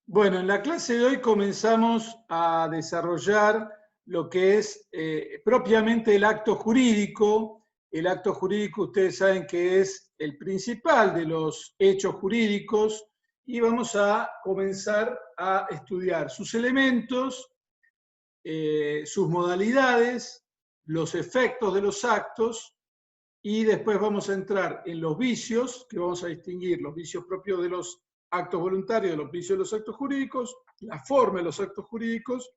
Bueno, en la clase de hoy comenzamos a desarrollar lo que es propiamente el acto jurídico. El acto jurídico, ustedes saben que es el principal de los hechos jurídicos y vamos a comenzar a estudiar sus elementos, sus modalidades, los efectos de los actos y después vamos a entrar en los vicios, que vamos a distinguir los vicios propios de los actos voluntarios de los vicios de los actos jurídicos, la forma de los actos jurídicos,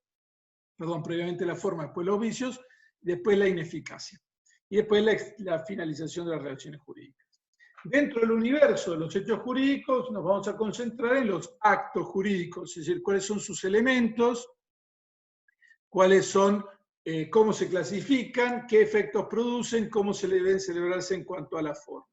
perdón, previamente la forma, después los vicios, después la ineficacia. Y después la finalización de las relaciones jurídicas. Dentro del universo de los hechos jurídicos nos vamos a concentrar en los actos jurídicos, es decir, cuáles son sus elementos, cuáles son, cómo se clasifican, qué efectos producen, cómo se deben celebrarse en cuanto a la forma.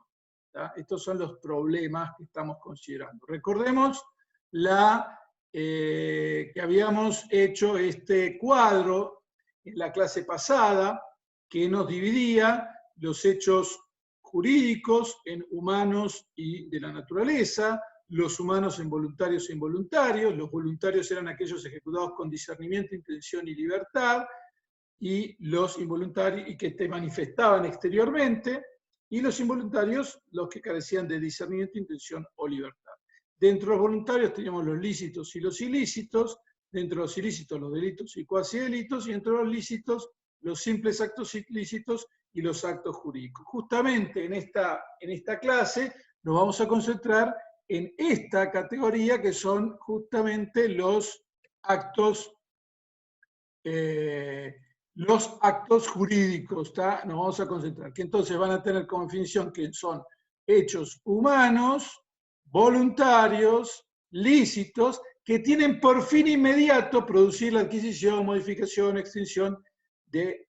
Estos son los problemas que estamos considerando. Recordemos que habíamos hecho este cuadro en la clase pasada que nos dividía los hechos jurídicos en humanos y de la naturaleza, los humanos en voluntarios e involuntarios. Los voluntarios eran aquellos ejecutados con discernimiento, intención y libertad, y los involuntarios y que te manifestaban exteriormente, y los involuntarios, los que carecían de discernimiento, intención o libertad. Dentro de los voluntarios teníamos los lícitos y los ilícitos, dentro de los ilícitos los delitos y cuasi delitos, y dentro de los lícitos los simples actos ilícitos y los actos jurídicos. Justamente en esta clase nos vamos a concentrar en esta categoría que son justamente los actos jurídicos, ¿tá? Nos vamos a concentrar, que entonces van a tener como definición que son hechos humanos, voluntarios, lícitos, que tienen por fin inmediato producir la adquisición, modificación, extinción de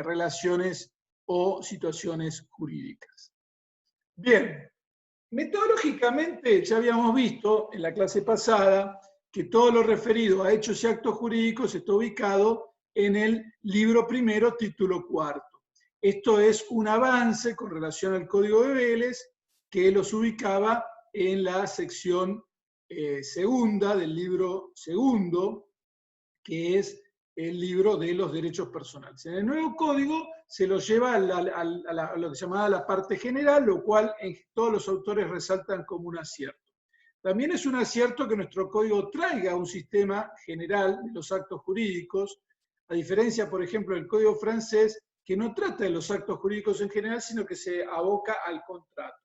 relaciones o situaciones jurídicas. Bien, metodológicamente ya habíamos visto en la clase pasada que todo lo referido a hechos y actos jurídicos está ubicado en el libro primero, título cuarto. Esto es un avance con relación al Código de Vélez que los ubicaba en la sección segunda del libro segundo, que es el libro de los derechos personales. En el nuevo código se lo lleva a lo que se llamaba la parte general, lo cual todos los autores resaltan como un acierto. También es un acierto que nuestro código traiga un sistema general de los actos jurídicos, a diferencia, por ejemplo, del código francés, que no trata de los actos jurídicos en general, sino que se aboca al contrato.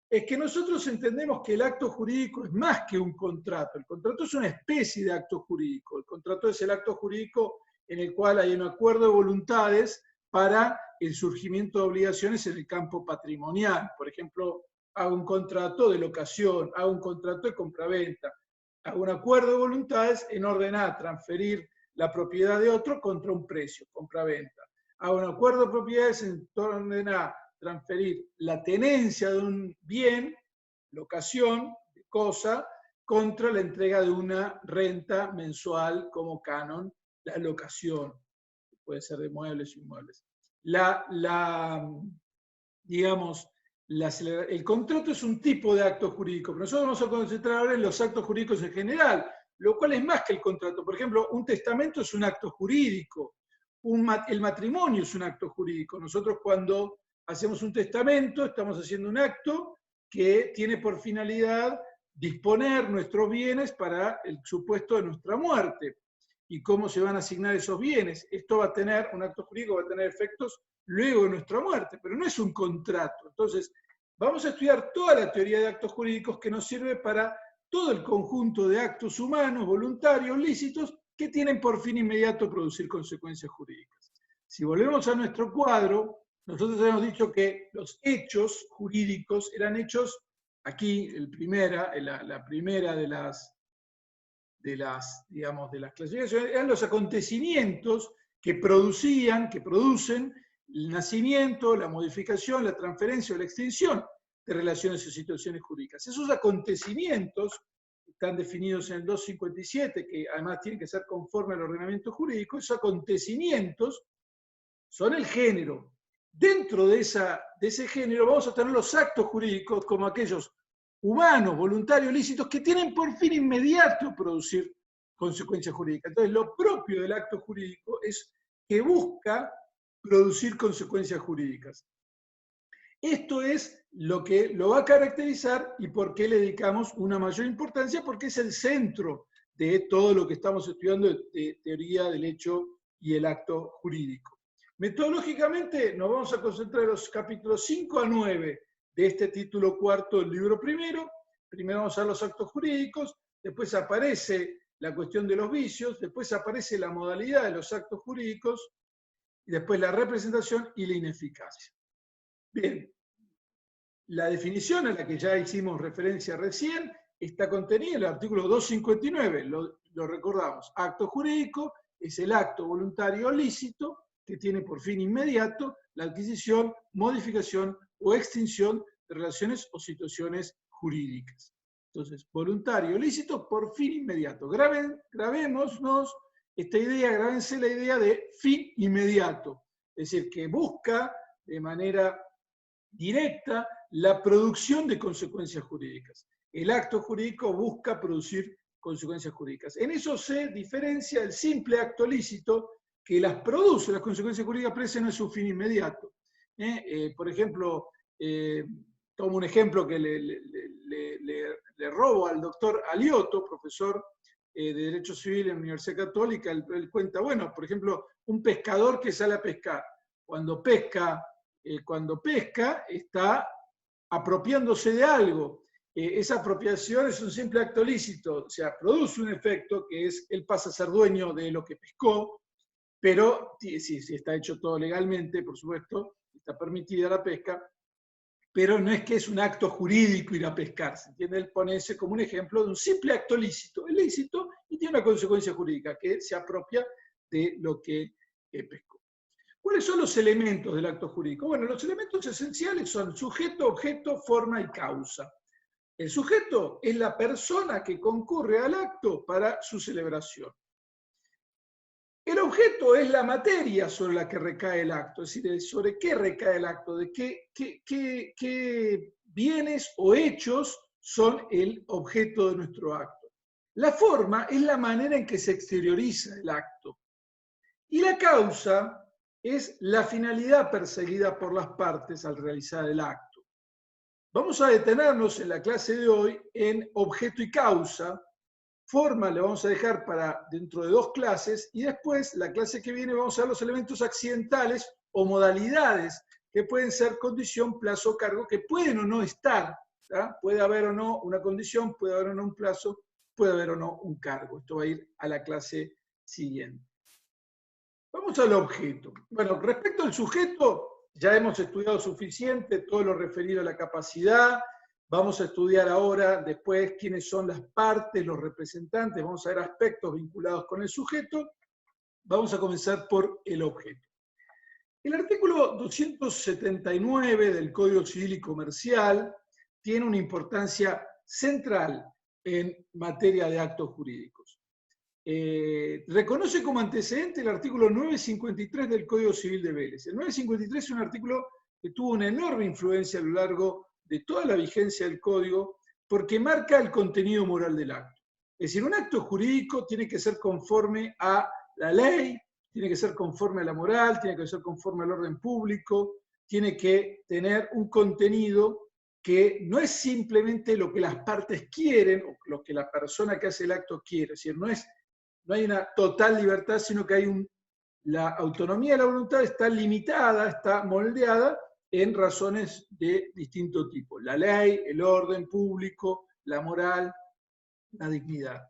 Es que nosotros entendemos que el acto jurídico es más que un contrato. El contrato es una especie de acto jurídico. El contrato es el acto jurídico en el cual hay un acuerdo de voluntades para el surgimiento de obligaciones en el campo patrimonial. Por ejemplo, hago un contrato de locación, hago un contrato de compraventa, hago un acuerdo de voluntades en orden a transferir la propiedad de otro contra un precio, compraventa. Hago un acuerdo de propiedades en orden a transferir la tenencia de un bien, locación, de cosa, contra la entrega de una renta mensual como canon, la locación, puede ser de muebles y inmuebles. El contrato es un tipo de acto jurídico, pero nosotros vamos a concentrar ahora en los actos jurídicos en general, lo cual es más que el contrato. Por ejemplo, un testamento es un acto jurídico, el matrimonio es un acto jurídico. Nosotros cuando hacemos un testamento estamos haciendo un acto que tiene por finalidad disponer nuestros bienes para el supuesto de nuestra muerte y cómo se van a asignar esos bienes. Esto va a tener, un acto jurídico va a tener efectos luego de nuestra muerte, pero no es un contrato. Entonces, vamos a estudiar toda la teoría de actos jurídicos que nos sirve para todo el conjunto de actos humanos, voluntarios, lícitos, que tienen por fin inmediato producir consecuencias jurídicas. Si volvemos a nuestro cuadro, nosotros hemos dicho que los hechos jurídicos eran hechos, aquí la primera de las clasificaciones, eran los acontecimientos que producen el nacimiento, la modificación, la transferencia o la extinción de relaciones o situaciones jurídicas. Esos acontecimientos están definidos en el 257, que además tienen que ser conforme al ordenamiento jurídico. Esos acontecimientos son el género. Dentro de ese género vamos a tener los actos jurídicos como aquellos humanos, voluntarios, lícitos, que tienen por fin inmediato producir consecuencias jurídicas. Entonces, lo propio del acto jurídico es que busca producir consecuencias jurídicas. Esto es lo que lo va a caracterizar y por qué le dedicamos una mayor importancia, porque es el centro de todo lo que estamos estudiando de teoría del hecho y el acto jurídico. Metodológicamente nos vamos a concentrar en los capítulos 5 a 9 de este título cuarto del libro primero. Primero vamos a ver los actos jurídicos, después aparece la cuestión de los vicios, después aparece la modalidad de los actos jurídicos, y después la representación y la ineficacia. Bien, la definición a la que ya hicimos referencia recién está contenida en el artículo 259, lo recordamos. Acto jurídico es el acto voluntario o lícito que tiene por fin inmediato la adquisición, modificación o extinción de relaciones o situaciones jurídicas. Entonces, voluntario o lícito por fin inmediato. Grabémonos esta idea, grábense la idea de fin inmediato. Es decir, que busca de manera directa la producción de consecuencias jurídicas. El acto jurídico busca producir consecuencias jurídicas. En eso se diferencia el simple acto lícito que las produce, las consecuencias jurídicas, pero ese no es su fin inmediato. Por ejemplo, tomo un ejemplo que le robo al doctor Aliotto, profesor de Derecho Civil en la Universidad Católica. Él cuenta, bueno, por ejemplo, un pescador que sale a pescar. Cuando pesca está apropiándose de algo. Esa apropiación es un simple acto lícito, o sea, produce un efecto que es, él pasa a ser dueño de lo que pescó, pero sí, está hecho todo legalmente, por supuesto, está permitida la pesca, pero no es que es un acto jurídico ir a pescar, ¿se entiende? Él pone ese como un ejemplo de un simple acto lícito, es lícito y tiene una consecuencia jurídica, que se apropia de lo que pescó. ¿Cuáles son los elementos del acto jurídico? Bueno, los elementos esenciales son sujeto, objeto, forma y causa. El sujeto es la persona que concurre al acto para su celebración. El objeto es la materia sobre la que recae el acto, es decir, sobre qué recae el acto, de qué bienes o hechos son el objeto de nuestro acto. La forma es la manera en que se exterioriza el acto. Y la causa es la finalidad perseguida por las partes al realizar el acto. Vamos a detenernos en la clase de hoy en objeto y causa. Forma le vamos a dejar para dentro de 2 clases y después, la clase que viene, vamos a ver los elementos accidentales o modalidades que pueden ser condición, plazo o cargo, que pueden o no estar. ¿tá? Puede haber o no una condición, puede haber o no un plazo, puede haber o no un cargo. Esto va a ir a la clase siguiente. Vamos al objeto. Bueno, respecto al sujeto, ya hemos estudiado suficiente todo lo referido a la capacidad. Vamos a estudiar ahora, después, quiénes son las partes, los representantes. Vamos a ver aspectos vinculados con el sujeto. Vamos a comenzar por el objeto. El artículo 279 del Código Civil y Comercial tiene una importancia central en materia de actos jurídicos. Reconoce como antecedente el artículo 953 del Código Civil de Vélez. El 953 es un artículo que tuvo una enorme influencia a lo largo de toda la vigencia del Código, porque marca el contenido moral del acto. Es decir, un acto jurídico tiene que ser conforme a la ley, tiene que ser conforme a la moral, tiene que ser conforme al orden público, tiene que tener un contenido que no es simplemente lo que las partes quieren o lo que la persona que hace el acto quiere. Es decir, no hay una total libertad, sino que hay la autonomía de la voluntad está limitada, está moldeada en razones de distinto tipo. La ley, el orden público, la moral, la dignidad.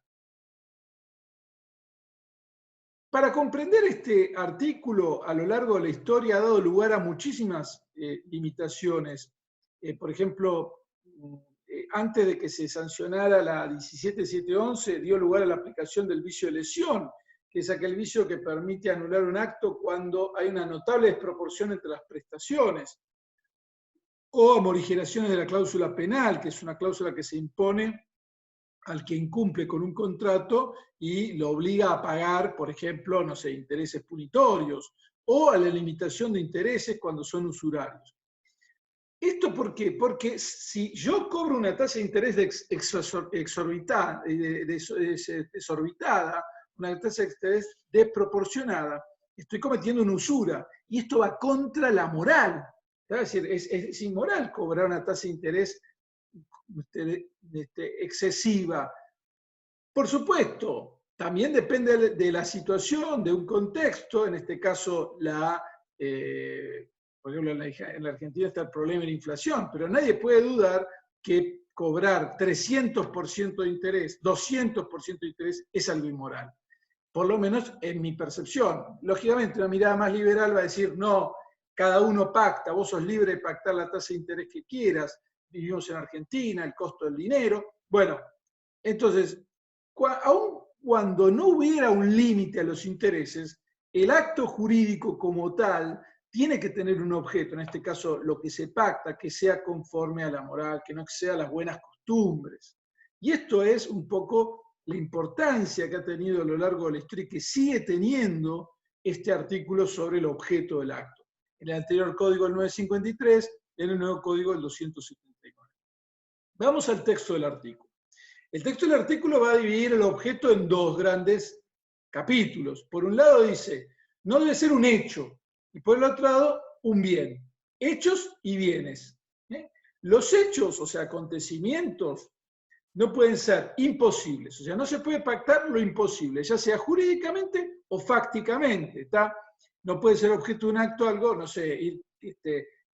Para comprender este artículo, a lo largo de la historia ha dado lugar a muchísimas limitaciones. Por ejemplo, antes de que se sancionara la 17711, dio lugar a la aplicación del vicio de lesión, que es aquel vicio que permite anular un acto cuando hay una notable desproporción entre las prestaciones, o a morigeraciones de la cláusula penal, que es una cláusula que se impone al que incumple con un contrato y lo obliga a pagar, por ejemplo, no sé, intereses punitorios, o a la limitación de intereses cuando son usurarios. ¿Esto por qué? Porque si yo cobro una tasa de interés desorbitada, una tasa de interés desproporcionada, estoy cometiendo una usura. Y esto va contra la moral. Es decir, es inmoral cobrar una tasa de interés excesiva. Por supuesto, también depende de la situación, de un contexto. En este caso, por ejemplo, en la Argentina está el problema de la inflación, pero nadie puede dudar que cobrar 300% de interés, 200% de interés es algo inmoral. Por lo menos en mi percepción. Lógicamente, una mirada más liberal va a decir, no, cada uno pacta, vos sos libre de pactar la tasa de interés que quieras, vivimos en Argentina, el costo del dinero. Bueno, entonces, aun cuando no hubiera un límite a los intereses, el acto jurídico como tal tiene que tener un objeto, en este caso lo que se pacta, que sea conforme a la moral, que no exceda las buenas costumbres. Y esto es un poco la importancia que ha tenido a lo largo de la historia y que sigue teniendo este artículo sobre el objeto del acto. En el anterior código del 953, en el nuevo código del 279. Vamos al texto del artículo. El texto del artículo va a dividir el objeto en dos grandes capítulos. Por un lado dice, no debe ser un hecho, y por el otro lado, un bien. Hechos y bienes. Los hechos, o sea, acontecimientos, no pueden ser imposibles. O sea, no se puede pactar lo imposible, ya sea jurídicamente o fácticamente. ¿Está? No puede ser objeto de un acto algo, no sé,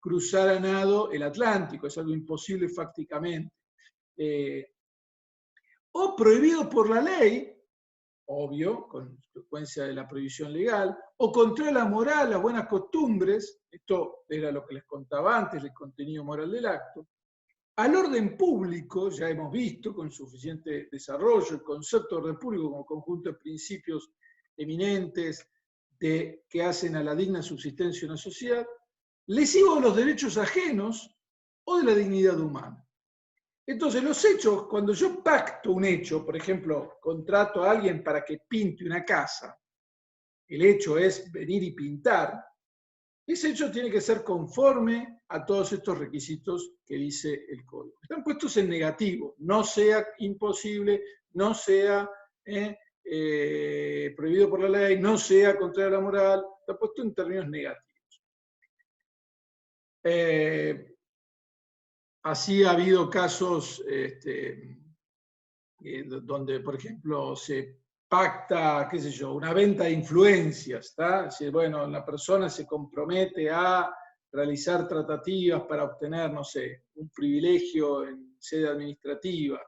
cruzar a nado el Atlántico, es algo imposible fácticamente. O prohibido por la ley, obvio, consecuencia de la prohibición legal, o contra la moral, las buenas costumbres, esto era lo que les contaba antes, el contenido moral del acto, al orden público, ya hemos visto con suficiente desarrollo el concepto de orden público como conjunto de principios eminentes que hacen a la digna subsistencia de una sociedad, lesivo de los derechos ajenos o de la dignidad humana. Entonces, los hechos, cuando yo pacto un hecho, por ejemplo, contrato a alguien para que pinte una casa, el hecho es venir y pintar, ese hecho tiene que ser conforme a todos estos requisitos que dice el código. Están puestos en negativo, no sea imposible, no sea prohibido por la ley, no sea contrario a la moral, está puesto en términos negativos. Así ha habido casos donde, por ejemplo, se pacta, qué sé yo, una venta de influencias, ¿está? Si, bueno, la persona se compromete a realizar tratativas para obtener, no sé, un privilegio en sede administrativa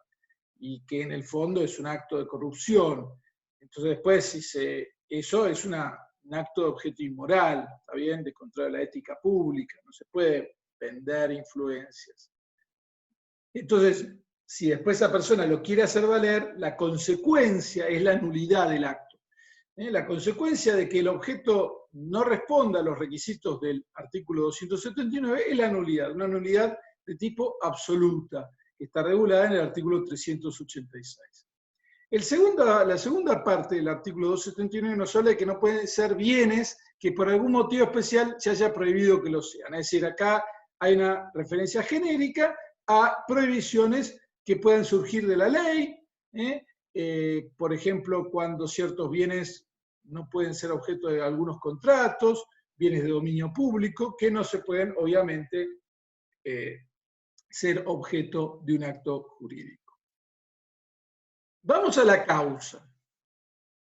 y que en el fondo es un acto de corrupción. Entonces después, eso es un acto de objeto inmoral, ¿está bien? De contra la ética pública, no se puede vender influencias. Entonces, si después esa persona lo quiere hacer valer, la consecuencia es la nulidad del acto. La consecuencia de que el objeto no responda a los requisitos del artículo 279 es la nulidad, una nulidad de tipo absoluta, que está regulada en el artículo 386. La segunda parte del artículo 279 nos habla de que no pueden ser bienes que por algún motivo especial se haya prohibido que lo sean. Es decir, acá hay una referencia genérica a prohibiciones que puedan surgir de la ley, por ejemplo, cuando ciertos bienes no pueden ser objeto de algunos contratos, bienes de dominio público, que no se pueden, obviamente, ser objeto de un acto jurídico. Vamos a la causa.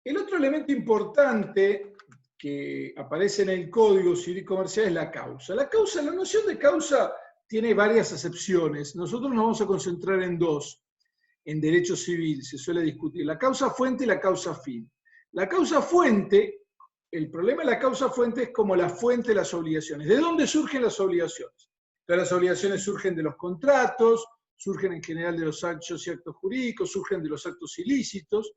El otro elemento importante que aparece en el Código Civil y Comercial es la causa. La noción de causa tiene varias acepciones. Nosotros nos vamos a concentrar en dos. En derecho civil se suele discutir la causa fuente y la causa fin. La causa fuente, el problema de la causa fuente es como la fuente de las obligaciones. ¿De dónde surgen las obligaciones? Las obligaciones surgen de los contratos, surgen en general de los hechos y actos jurídicos, surgen de los actos ilícitos.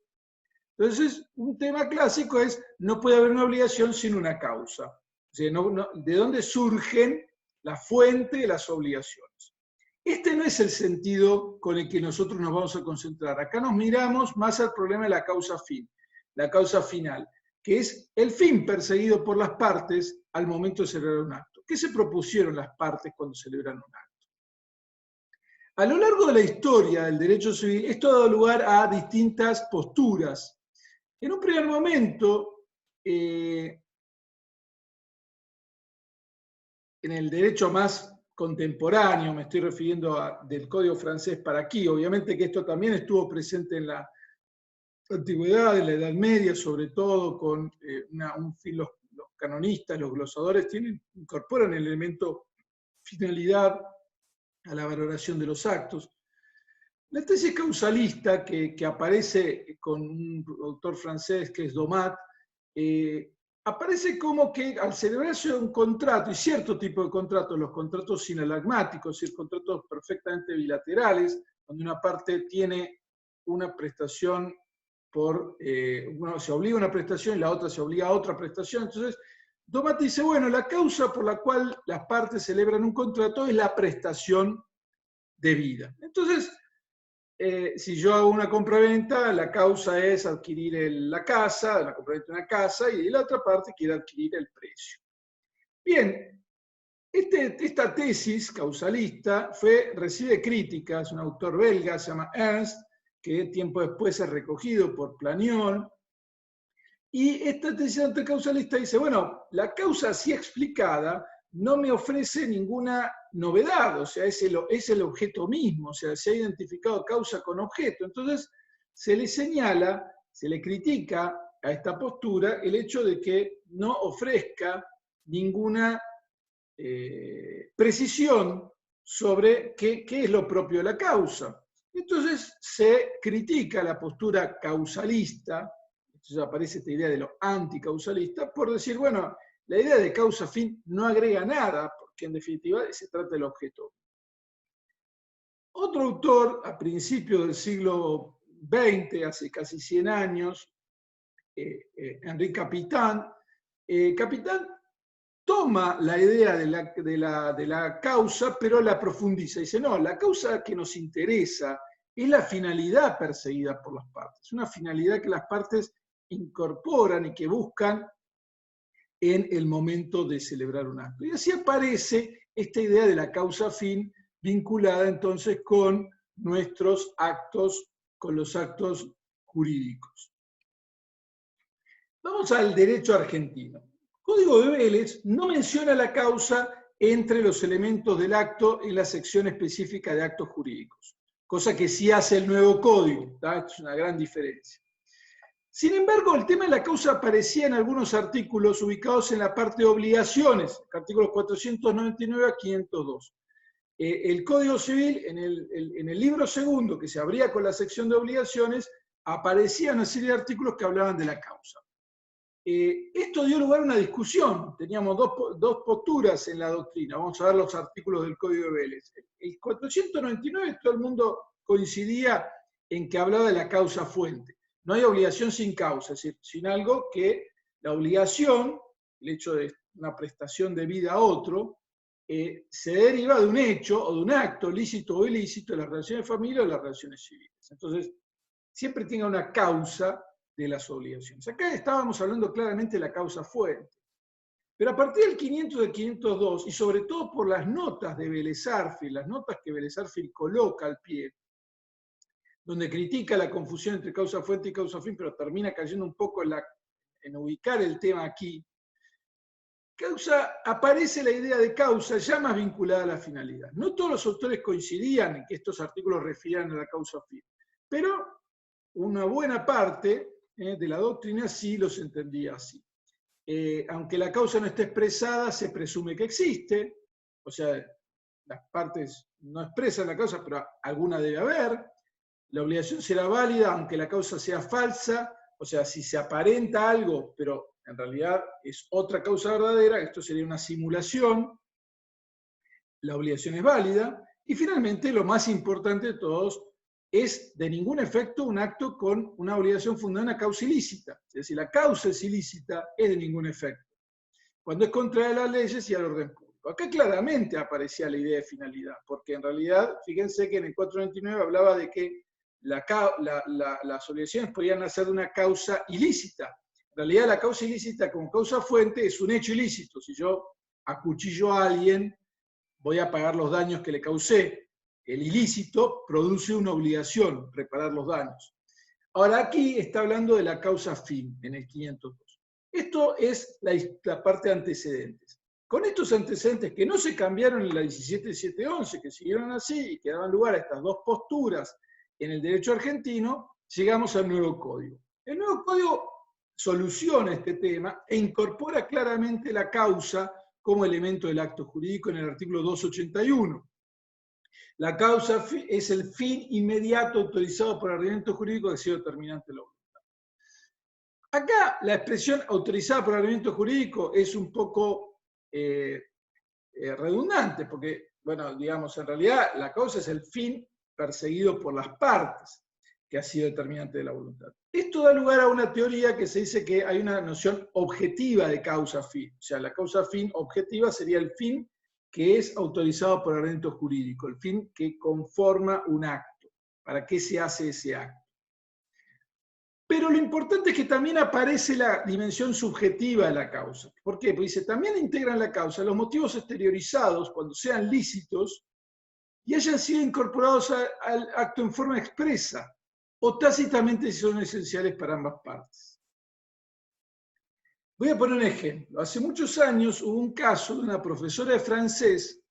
Entonces, un tema clásico es, no puede haber una obligación sin una causa. O sea, ¿de dónde surgen la fuente de las obligaciones? Este no es el sentido con el que nosotros nos vamos a concentrar. Acá nos miramos más al problema de la causa fin, la causa final, que es el fin perseguido por las partes al momento de celebrar un acto. ¿Qué se propusieron las partes cuando celebran un acto? A lo largo de la historia del derecho civil, esto ha dado lugar a distintas posturas. En un primer momento, en el derecho más contemporáneo, me estoy refiriendo del Código francés para aquí, obviamente que esto también estuvo presente en la antigüedad, en la Edad Media, sobre todo con los canonistas, los glosadores, incorporan el elemento finalidad a la valoración de los actos. La tesis causalista que aparece con un autor francés que es Domat, aparece como que al celebrarse un contrato, y cierto tipo de contratos, los contratos sinalagmáticos, es decir, contratos perfectamente bilaterales, donde una parte tiene una prestación uno se obliga a una prestación y la otra se obliga a otra prestación. Entonces, Domat dice, bueno, la causa por la cual las partes celebran un contrato es la prestación debida. Entonces, si yo hago una compraventa, la causa es adquirir la casa, la compraventa de una casa, y la otra parte quiere adquirir el precio. Bien, esta tesis causalista recibe críticas, un autor belga, se llama Ernst, que tiempo después es recogido por Planiol, y esta tesis anticausalista dice, bueno, la causa así explicada no me ofrece ninguna novedad, o sea, es el objeto mismo, o sea, se ha identificado causa con objeto. Entonces, se le señala, se le critica a esta postura el hecho de que no ofrezca ninguna precisión sobre qué es lo propio de la causa. Entonces, se critica la postura causalista, entonces aparece esta idea de lo anticausalista, por decir, bueno, la idea de causa-fin no agrega nada, porque en definitiva se trata del objeto. Otro autor, a principios del siglo XX, hace casi 100 años, Henri Capitán, Capitán toma la idea de la causa, pero la profundiza. Dice, no, la causa que nos interesa es la finalidad perseguida por las partes, una finalidad que las partes incorporan y que buscan en el momento de celebrar un acto. Y así aparece esta idea de la causa-fin vinculada entonces con nuestros actos, con los actos jurídicos. Vamos al derecho argentino. El Código de Vélez no menciona la causa entre los elementos del acto en la sección específica de actos jurídicos, cosa que sí hace el nuevo código, ¿tá? Es una gran diferencia. Sin embargo, el tema de la causa aparecía en algunos artículos ubicados en la parte de obligaciones, artículos 499 a 502. El Código Civil, en el libro segundo, que se abría con la sección de obligaciones, aparecía una serie de artículos que hablaban de la causa. Esto dio lugar a una discusión, teníamos dos posturas en la doctrina, vamos a ver los artículos del Código de Vélez. El 499 todo el mundo coincidía en que hablaba de la causa fuente. No hay obligación sin causa, es decir, sin algo que la obligación, el hecho de una prestación debida a otro, se deriva de un hecho o de un acto lícito o ilícito de las relaciones de familia o de las relaciones civiles. Entonces, siempre tenga una causa de las obligaciones. Acá estábamos hablando claramente de la causa fuente. Pero a partir del 500 del 502, y sobre todo por las notas de Vélez Arfield, las notas que Vélez Arfield coloca al pie, donde critica la confusión entre causa fuente y causa fin, pero termina cayendo un poco en ubicar el tema aquí, aparece la idea de causa ya más vinculada a la finalidad. No todos los autores coincidían en que estos artículos refieran a la causa fin, pero una buena parte de la doctrina sí los entendía así. Aunque la causa no esté expresada, se presume que existe, o sea, las partes no expresan la causa, pero alguna debe haber. La obligación será válida aunque la causa sea falsa, o sea, si se aparenta algo, pero en realidad es otra causa verdadera, esto sería una simulación, la obligación es válida. Y finalmente, lo más importante de todos, es de ningún efecto un acto con una obligación fundada en una causa ilícita. Es decir, la causa es ilícita, es de ningún efecto. Cuando es contra las leyes y al orden público. Acá claramente aparecía la idea de finalidad, porque en realidad, fíjense que en el 429 hablaba de que las obligaciones podían nacer de una causa ilícita. En realidad, la causa ilícita como causa fuente es un hecho ilícito. Si yo acuchillo a alguien, voy a pagar los daños que le causé. el ilícito produce una obligación, reparar los daños. Ahora aquí está hablando de la causa fin, en el 502. Esto es la parte de antecedentes. Con estos antecedentes que no se cambiaron en la 17.711, que siguieron así y que daban lugar a estas dos posturas en el derecho argentino, llegamos al nuevo código. El nuevo código soluciona este tema e incorpora claramente la causa como elemento del acto jurídico en el artículo 281. La causa es el fin inmediato autorizado por el ordenamiento jurídico que ha sido determinante de la voluntad. Acá la expresión autorizada por el ordenamiento jurídico es un poco redundante, porque, bueno, digamos, en realidad la causa es el fin perseguido por las partes que ha sido determinante de la voluntad. Esto da lugar a una teoría que se dice que hay una noción objetiva de causa fin. O sea, la causa fin objetiva sería el fin que es autorizado por el ordenamiento jurídico, el fin que conforma un acto. ¿Para qué se hace ese acto? Pero lo importante es que también aparece la dimensión subjetiva de la causa. ¿Por qué? Porque dice, también integran la causa los motivos exteriorizados cuando sean lícitos y hayan sido incorporados al acto en forma expresa o tácitamente si son esenciales para ambas partes. Voy a poner un ejemplo. Hace muchos años hubo un caso de una profesora de francés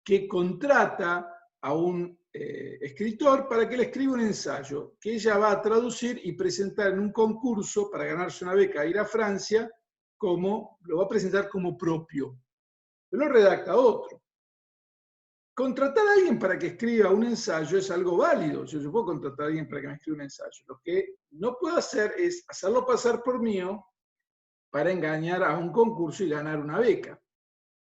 que contrata a un escritor para que le escriba un ensayo que ella va a traducir y presentar en un concurso para ganarse una beca a ir a Francia, lo va a presentar como propio. Pero lo redacta otro. Contratar a alguien para que escriba un ensayo es algo válido. Yo puedo contratar a alguien para que me escriba un ensayo. Lo que no puedo hacer es hacerlo pasar por mío para engañar a un concurso y ganar una beca.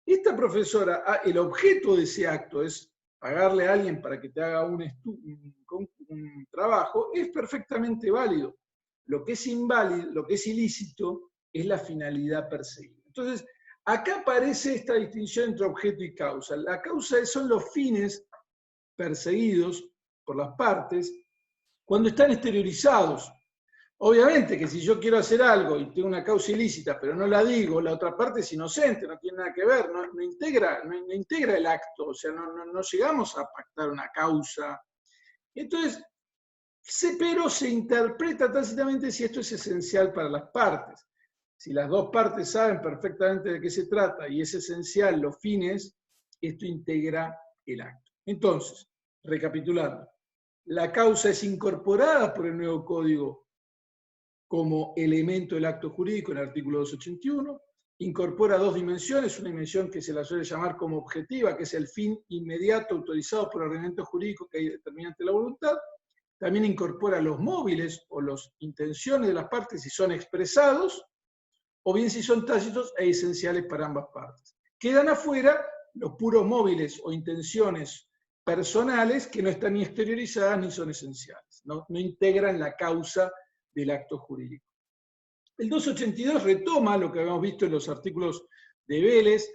Esta profesora, el objeto de ese acto es pagarle a alguien para que te haga un trabajo, es perfectamente válido. Lo que es inválido, lo que es ilícito, es la finalidad perseguida. Entonces, acá aparece esta distinción entre objeto y causa. La causa son los fines perseguidos por las partes cuando están exteriorizados. Obviamente que si yo quiero hacer algo y tengo una causa ilícita, pero no la digo, la otra parte es inocente, no tiene nada que ver, no integra el acto, o sea, no llegamos a pactar una causa. Entonces, pero se interpreta tácitamente si esto es esencial para las partes. Si las dos partes saben perfectamente de qué se trata y es esencial los fines, esto integra el acto. Entonces, recapitulando, la causa es incorporada por el nuevo código como elemento del acto jurídico en el artículo 281, incorpora dos dimensiones, una dimensión que se la suele llamar como objetiva, que es el fin inmediato autorizado por el ordenamiento jurídico que hay determinante de la voluntad, también incorpora los móviles o las intenciones de las partes si son expresados, o bien si son tácitos e esenciales para ambas partes. Quedan afuera los puros móviles o intenciones personales que no están ni exteriorizadas ni son esenciales, no integran la causa del acto jurídico. El 282 retoma lo que habíamos visto en los artículos de Vélez,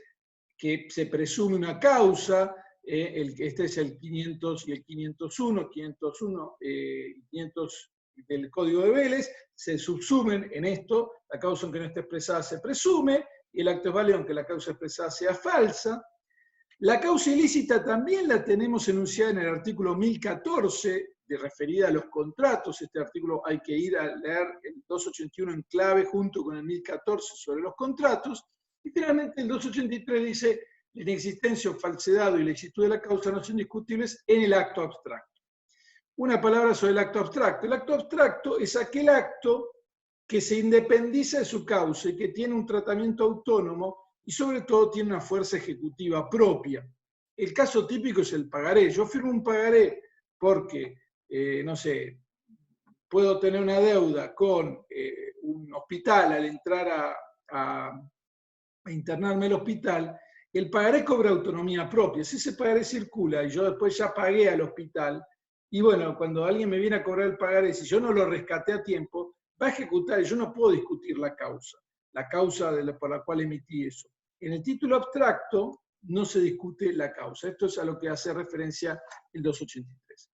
que se presume una causa, este es el 500 y el 501, 500 del Código de Vélez, se subsumen en esto, la causa aunque no esté expresada se presume, y el acto es válido aunque la causa expresada sea falsa. La causa ilícita también la tenemos enunciada en el artículo 1014, de referida a los contratos. Este artículo hay que ir a leer el 281 en clave junto con el 1014 sobre los contratos. Y finalmente el 283 dice, la inexistencia o falsedad o ilicitud de la causa no son discutibles en el acto abstracto. Una palabra sobre el acto abstracto. El acto abstracto es aquel acto que se independiza de su causa y que tiene un tratamiento autónomo y sobre todo tiene una fuerza ejecutiva propia. El caso típico es el pagaré. Yo firmo un pagaré porque, no sé, puedo tener una deuda con un hospital al entrar a internarme al hospital. El pagaré cobra autonomía propia. Si ese pagaré circula y yo después ya pagué al hospital, y bueno, cuando alguien me viene a cobrar el pagaré, si yo no lo rescaté a tiempo, va a ejecutar y yo no puedo discutir la causa por la cual emití eso. En el título abstracto no se discute la causa. Esto es a lo que hace referencia el 283.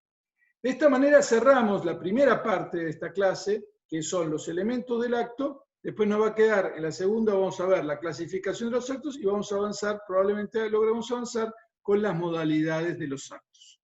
De esta manera cerramos la primera parte de esta clase, que son los elementos del acto. Después nos va a quedar, en la segunda vamos a ver la clasificación de los actos y vamos a avanzar, probablemente logremos avanzar con las modalidades de los actos.